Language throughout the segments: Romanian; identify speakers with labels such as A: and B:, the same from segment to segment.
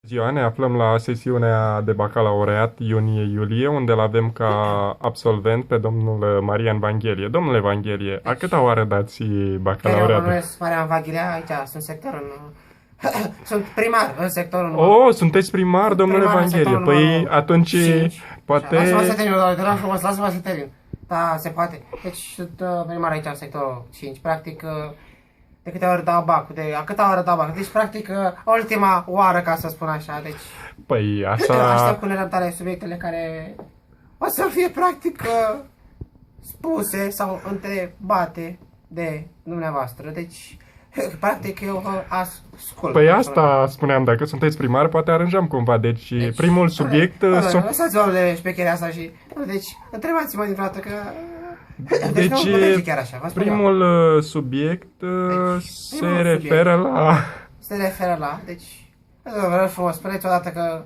A: Ziua, ne aflăm la sesiunea de bacalaureat iunie-iulie, unde îl avem ca absolvent pe domnul Marian Vanghelie. Domnule Vanghelie, a câta oară dați
B: Chiar eu mă
A: bacalaureatul?
B: numesc Marian Vaghirea, aici sunt sectorul sunt primar în sectorul numărul.
A: Oh, sunteți primar, domnule
B: Primar în
A: Vanghelie.
B: sectorul
A: Păi
B: numărul
A: atunci,
B: 5.
A: poate...
B: Lasă-mă să termin, doamne, te rog frumos, lasă-mă să termin. Da, se poate. Deci sunt primar aici în sectorul 5. Practic, de câte ori dau bac, a câta oră dau bac. Deci, practic, ultima oară, ca să spun așa. Deci,
A: Păi
B: aștept
A: asta...
B: cu nerăbdare subiectele care o să fie, practic, spuse sau întrebate de dumneavoastră. Deci, practic, eu vă ascult.
A: Păi asta spuneam, dacă sunteți primar, poate aranjăm cumva. Deci, primul subiect...
B: Lăsați-vă de șmecherea asta și... Deci, întrebați-mă din toată că...
A: Deci,
B: nu merge chiar așa, vă spun eu.
A: primul subiect se
B: primul
A: referă la...
B: Se referă la... Deci, vă rog frumos, spuneți odată că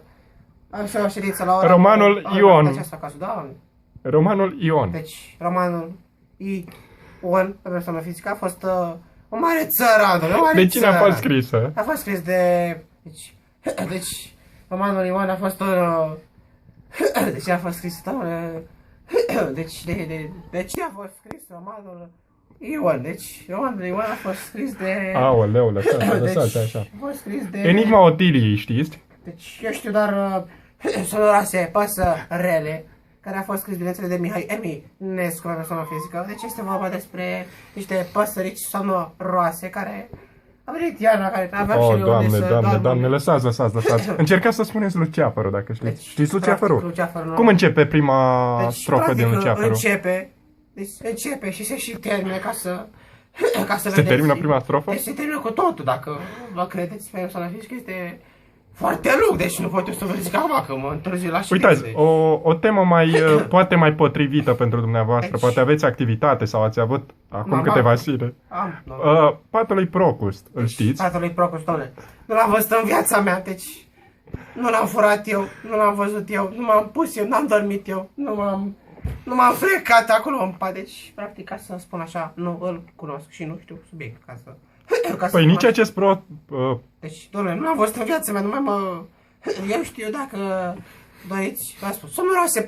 B: am și o ședință la ora...
A: Romanul Ion.
B: Deci asta acasă, da?
A: Romanul Ion.
B: Deci, romanul Ion, pe persoană fizică, a fost o mare țărană, o mare
A: De cine a fost
B: țărană.
A: scrisă?
B: A fost scris de... Deci romanul Ion a fost deci a fost scris deci de ce a fost scris romanul Ion? Deci romanul Ion a fost scris de...
A: Aoleu, lăsați așa.
B: A fost scris de...
A: Enigma Otiliei, știți?
B: Deci eu știu doar sonoroase păsărele, care a fost scris, bineînțeles, de Mihai Eminescu, pe persoană fizică. Deci este vorba despre niște păsărici sonoroase care... A venit iarna, care aveam și
A: Oh,
B: eu unde să
A: doamne, lăsați. Încercați să spuneți Luceafărul, dacă știți.
B: Deci,
A: Știți Luceafărul?
B: Luceafărul,
A: Cum începe prima
B: deci,
A: strofă din
B: practic,
A: Luceafărul?
B: începe și se și termine ca să
A: Se
B: vedeți.
A: termină prima strofă?
B: Deci se termină cu totul, dacă vă credeți pe persoana fizică, este foarte lung, deci nu pot eu să vă zic acum, că mă întârzi la ședință.
A: Uitați,
B: Deci.
A: o temă mai, poate mai potrivită pentru dumneavoastră.
B: Deci-
A: Poate aveți activitate sau ați avut acum
B: Normal.
A: câteva zile. Patul lui Procust, îl știți?
B: Tatăl lui Procus, doamne, nu l-am văzut în viața mea, deci nu l-am furat eu, nu l-am văzut eu, nu m-am pus eu, n-am dormit eu, nu m-am frecat acolo în pat, deci, practic, ca să spun așa, nu îl cunosc și nu știu subiect, ca să... ca să
A: Păi
B: spun
A: nici
B: așa.
A: acest
B: Deci, doamne, nu l-am văzut în viața mea, nu mai mă... Eu știu dacă doriți, v-am spus, somnoroase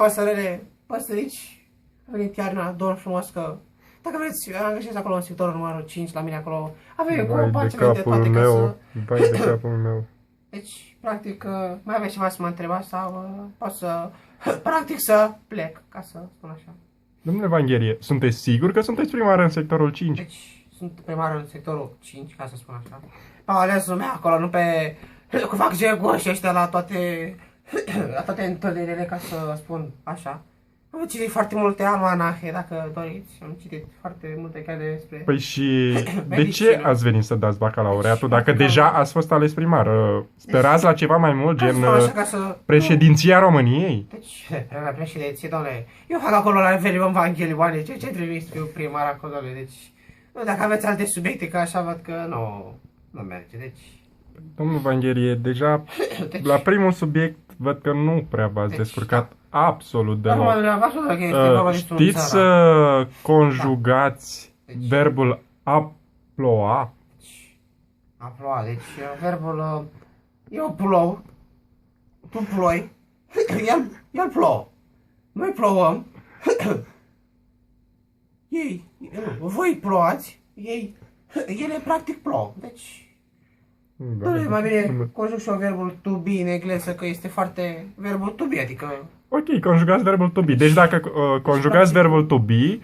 B: păsărici, a venit iarna, dorm frumos că... Dacă vreți, angajați acolo în sectorul numărul 5, la mine acolo, avem cu o
A: Vai de
B: pagină de
A: capul
B: toate ca
A: meu,
B: să...
A: vai de capul meu.
B: Deci, practic, mai aveți ceva să mă întrebați sau pot să, practic, să plec, ca să spun așa.
A: Domnule Vanghelie, sunteți sigur că sunteți primar în sectorul 5?
B: Deci, sunt primarul în sectorul 5, ca să spun așa. Am ales lumea acolo, nu pe... Cu fac jegoși ăștia la toate întâlnirile, ca să spun așa. Am citit foarte multe almanahe, dacă doriți. Am citit foarte multe chiar despre...
A: Păi și de ce
B: Medicină.
A: ați venit să dați bacalaureatul dacă deja ați fost ales primar? Sperați la ceva mai mult,
B: Ca să
A: gen
B: spun așa, ca să...
A: președinția României?
B: Deci, la președinție, domnule, eu fac acolo la nivelul Evanghelioane, ce trebuie să fiu primar acolo, domnule, deci... Nu, dacă aveți alte subiecte, că așa văd că nu merge, deci...
A: Domnul Vanghelie, deja
B: Deci-
A: la primul subiect văd că nu prea v-ați
B: Deci-
A: descurcat absolut
B: Acum,
A: deloc.
B: dumneavoastră, dacă este vorba despre un
A: Știți
B: țara,
A: să conjugați
B: Deci-
A: verbul aploa?
B: a ploua, deci verbul, eu plou, tu ploi, el plouă, noi plouăm, voi plouați, ele practic plouă, deci... Nu, mai bine conjug și eu verbul to be în engleză, că este foarte... Verbul to be, adică...
A: Ok, conjugați verbul to be. Deci dacă conjugați verbul to be,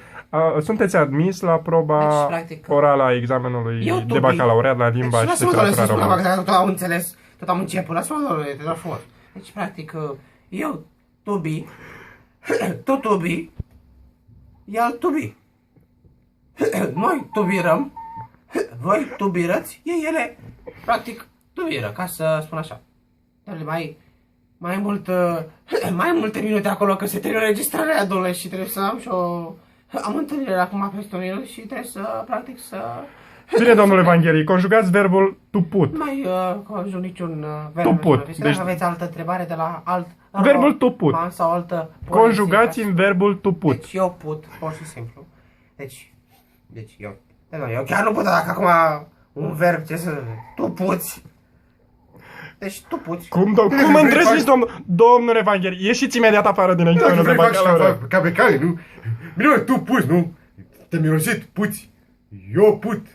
A: sunteți admis la proba
B: Deci, practic,
A: orală a examenului
B: eu to
A: de
B: be.
A: bacalaureat la limba
B: Deci,
A: și
B: lasă-mă, doamne, să
A: literatura
B: spun acum,
A: română.
B: că tot am înțeles, tot am început. Lasă-mă, doamne, te dau frumos. Deci, practic, eu to be, tu to be, el to be. Noi tubirăm, voi tubirați, ele, practic, tubiră, ca să spun așa. Dar mai multe minute acolo, că se termină înregistrarea, domnule, și trebuie să am și am întâlnire acum peste un minut și trebuie să, practic, să...
A: Bine, domnule Vanghelie, conjugați verbul to put.
B: Mai conjug niciun verb.
A: To put.
B: Deci,
A: Deci-
B: dacă aveți altă întrebare de la alt...
A: Verbul to put.
B: Sau altă...
A: Conjugați în verbul to put.
B: Deci eu put, pur și simplu. Deci eu chiar nu pot, dacă acum un verb, ce să... Tu puți. Deci tu puți.
A: Cum îndrăzniți, domnule Evanghelie? Ieșiți imediat afară din examenul de bacalaureat.
C: Ca becali, nu? Bine, mă, tu puți, nu? Te mirosit, puți. Eu put.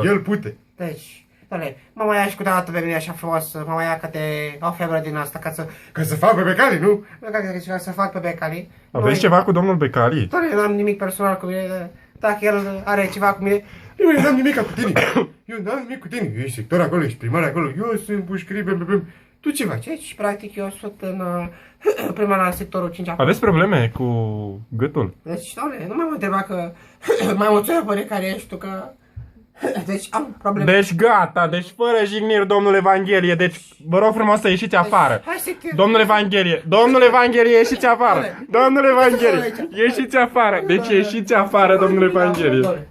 C: El pute.
B: Deci, doamne, mă mai ia și cu dată pe mine așa frumos, mă mai ia că te o febră din asta
C: Ca să fac pe becali, nu?
B: ca să fac pe Becali.
A: Aveți ceva cu domnul Becali?
B: Doamne, eu n-am nimic personal cu mine, dacă el are ceva cu mine,
C: Eu n-am nimic cu tine. Eu n-am nimic cu tine. Ești sector acolo, ești primar acolo. Eu sunt pușcrii,
B: tu ce faci aici? Practic eu sunt în primar la sectorul 5 acolo.
A: Aveți probleme cu gâtul?
B: Deci, doamne, nu mai mă întreba că mai mulțumesc pe care ești tu, că... Deci am probleme.
A: Deci gata, deci fără jigniri, domnule Evanghelie, deci vă rog frumos să ieșiți afară.
B: Hai să te...
A: Domnule Evanghelie, ieșiți afară. Domnule Evanghelie, ieșiți afară. Deci ieșiți afară, domnule Evanghelie.